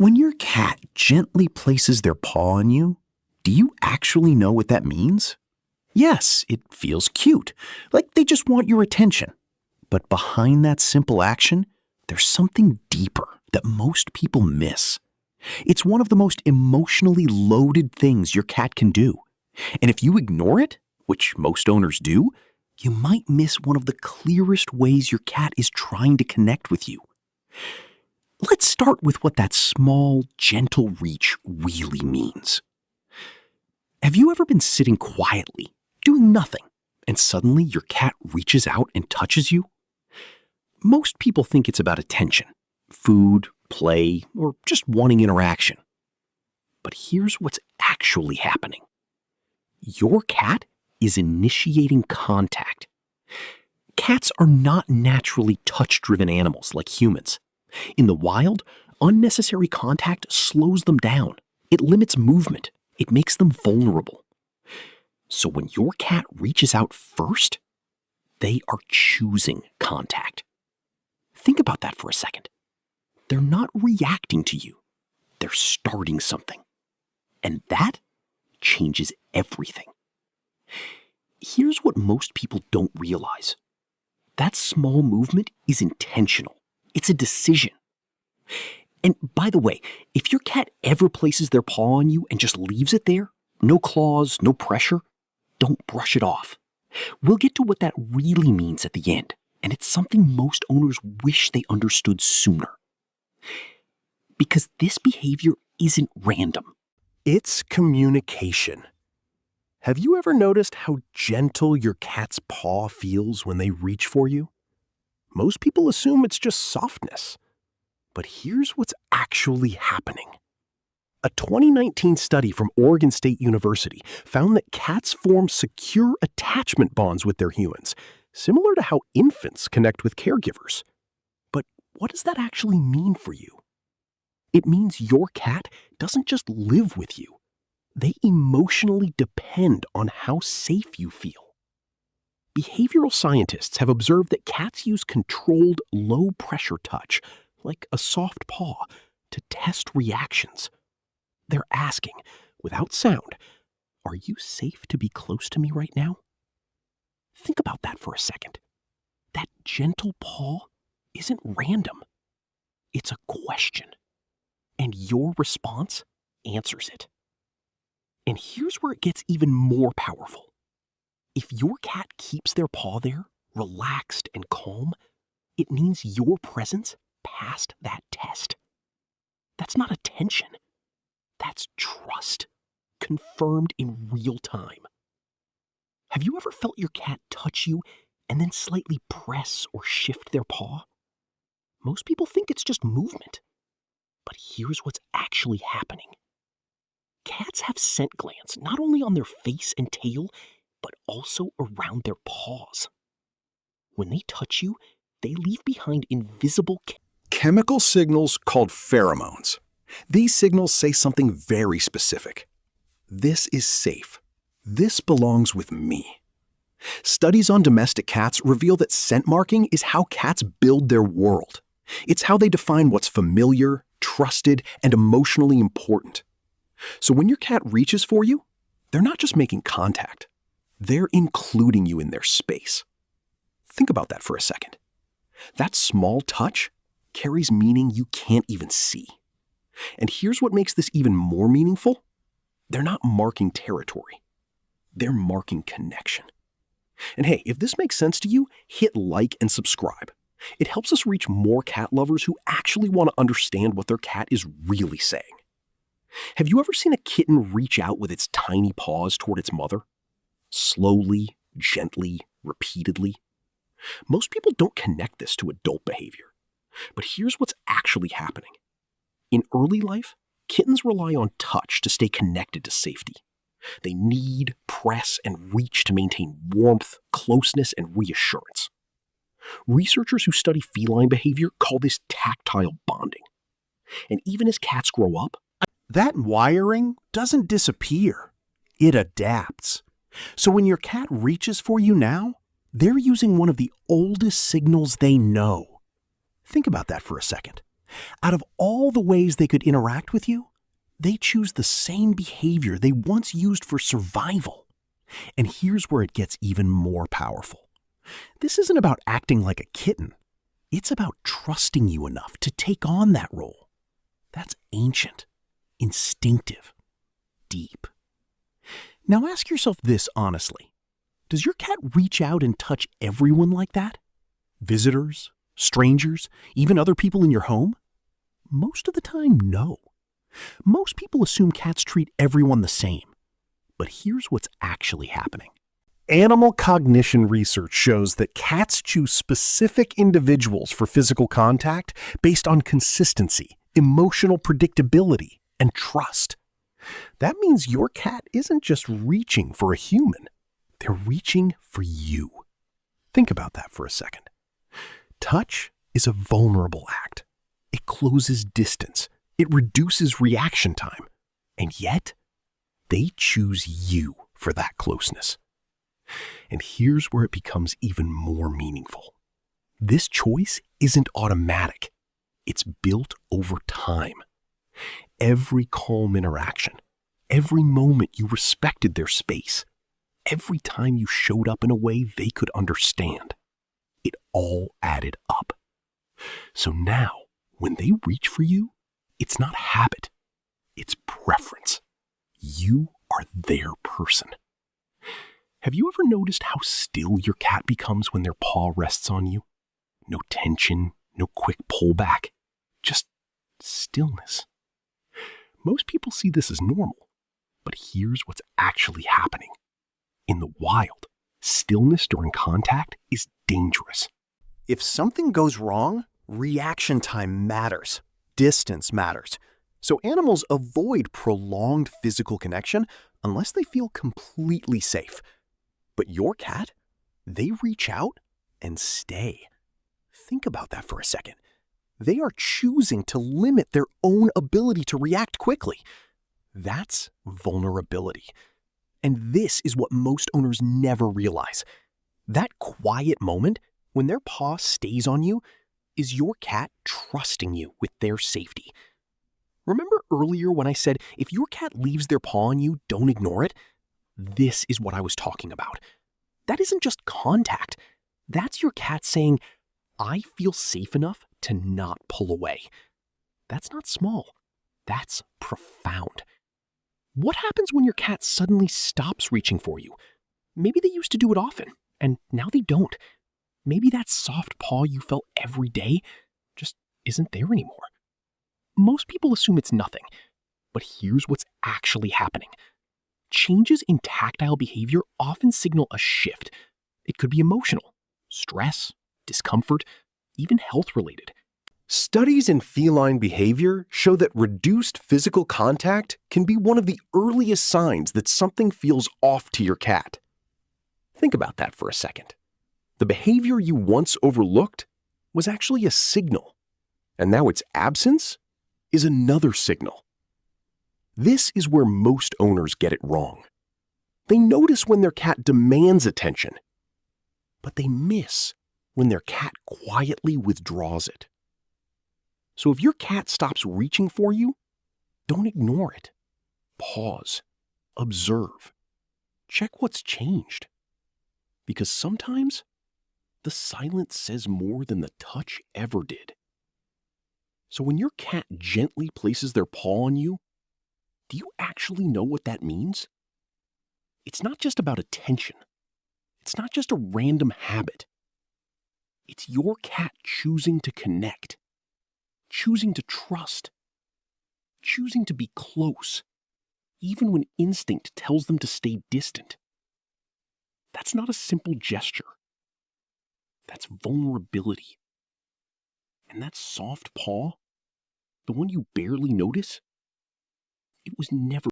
When your cat gently places their paw on you, do you actually know what that means? Yes, it feels cute, like they just want your attention. But behind that simple action, there's something deeper that most people miss. It's one of the most emotionally loaded things your cat can do. And if you ignore it, which most owners do, you might miss one of the clearest ways your cat is trying to connect with you. Let's start with what that small, gentle reach really means. Have you ever been sitting quietly, doing nothing, and suddenly your cat reaches out and touches you? Most people think it's about attention, food, play, or just wanting interaction. But here's what's actually happening. Your cat is initiating contact. Cats are not naturally touch-driven animals like humans. In the wild, unnecessary contact slows them down. It limits movement. It makes them vulnerable. So when your cat reaches out first, they are choosing contact. Think about that for a second. They're not reacting to you. They're starting something. And that changes everything. Here's what most people don't realize. That small movement is intentional. It's a decision. And by the way, if your cat ever places their paw on you and just leaves it there, no claws, no pressure, don't brush it off. We'll get to what that really means at the end, and it's something most owners wish they understood sooner. Because this behavior isn't random. It's communication. Have you ever noticed how gentle your cat's paw feels when they reach for you? Most people assume it's just softness. But here's what's actually happening. A 2019 study from Oregon State University found that cats form secure attachment bonds with their humans, similar to how infants connect with caregivers. But what does that actually mean for you? It means your cat doesn't just live with you. They emotionally depend on how safe you feel. Behavioral scientists have observed that cats use controlled, low-pressure touch, like a soft paw, to test reactions. They're asking, without sound, "Are you safe to be close to me right now?" Think about that for a second. That gentle paw isn't random. It's a question. And your response answers it. And here's where it gets even more powerful. If your cat keeps their paw there, relaxed and calm, it means your presence passed that test. That's not attention. That's trust, confirmed in real time. Have you ever felt your cat touch you and then slightly press or shift their paw? Most people think it's just movement. But here's what's actually happening. Cats have scent glands not only on their face and tail, but also around their paws. When they touch you, they leave behind invisible chemical signals called pheromones. These signals say something very specific. This is safe. This belongs with me. Studies on domestic cats reveal that scent marking is how cats build their world. It's how they define what's familiar, trusted, and emotionally important. So when your cat reaches for you, they're not just making contact. They're including you in their space. Think about that for a second. That small touch carries meaning you can't even see. And here's what makes this even more meaningful. They're not marking territory. They're marking connection. And hey, if this makes sense to you, hit like and subscribe. It helps us reach more cat lovers who actually want to understand what their cat is really saying. Have you ever seen a kitten reach out with its tiny paws toward its mother? Slowly, gently, repeatedly. Most people don't connect this to adult behavior. But here's what's actually happening. In early life, kittens rely on touch to stay connected to safety. They need, press, and reach to maintain warmth, closeness, and reassurance. Researchers who study feline behavior call this tactile bonding. And even as cats grow up, that wiring doesn't disappear. It adapts. So when your cat reaches for you now, they're using one of the oldest signals they know. Think about that for a second. Out of all the ways they could interact with you, they choose the same behavior they once used for survival. And here's where it gets even more powerful. This isn't about acting like a kitten. It's about trusting you enough to take on that role. That's ancient, instinctive, deep. Now ask yourself this honestly. Does your cat reach out and touch everyone like that? Visitors, strangers, even other people in your home? Most of the time, no. Most people assume cats treat everyone the same. But here's what's actually happening. Animal cognition research shows that cats choose specific individuals for physical contact based on consistency, emotional predictability, and trust. That means your cat isn't just reaching for a human. They're reaching for you. Think about that for a second. Touch is a vulnerable act. It closes distance. It reduces reaction time. And yet, they choose you for that closeness. And here's where it becomes even more meaningful. This choice isn't automatic. It's built over time. Every calm interaction, every moment you respected their space, every time you showed up in a way they could understand, it all added up. So now, when they reach for you, it's not habit, it's preference. You are their person. Have you ever noticed how still your cat becomes when their paw rests on you? No tension, no quick pullback, just stillness. Most people see this as normal, but here's what's actually happening. In the wild, stillness during contact is dangerous. If something goes wrong, reaction time matters. Distance matters. So animals avoid prolonged physical connection unless they feel completely safe. But your cat, they reach out and stay. Think about that for a second. They are choosing to limit their own ability to react quickly. That's vulnerability. And this is what most owners never realize. That quiet moment when their paw stays on you is your cat trusting you with their safety. Remember earlier when I said if your cat leaves their paw on you, don't ignore it? This is what I was talking about. That isn't just contact. That's your cat saying, I feel safe enough to not pull away. That's not small. That's profound. What happens when your cat suddenly stops reaching for you? Maybe they used to do it often, and now they don't. Maybe that soft paw you felt every day just isn't there anymore. Most people assume it's nothing, but here's what's actually happening. Changes in tactile behavior often signal a shift. It could be emotional, stress, discomfort, even health-related. Studies in feline behavior show that reduced physical contact can be one of the earliest signs that something feels off to your cat. Think about that for a second. The behavior you once overlooked was actually a signal, and now its absence is another signal. This is where most owners get it wrong. They notice when their cat demands attention, but they miss when their cat quietly withdraws it. So if your cat stops reaching for you, don't ignore it. Pause. Observe. Check what's changed. Because sometimes the silence says more than the touch ever did. So when your cat gently places their paw on you, do you actually know what that means? It's not just about attention. It's not just a random habit. It's your cat choosing to connect, choosing to trust, choosing to be close, even when instinct tells them to stay distant. That's not a simple gesture. That's vulnerability. And that soft paw, the one you barely notice, it was never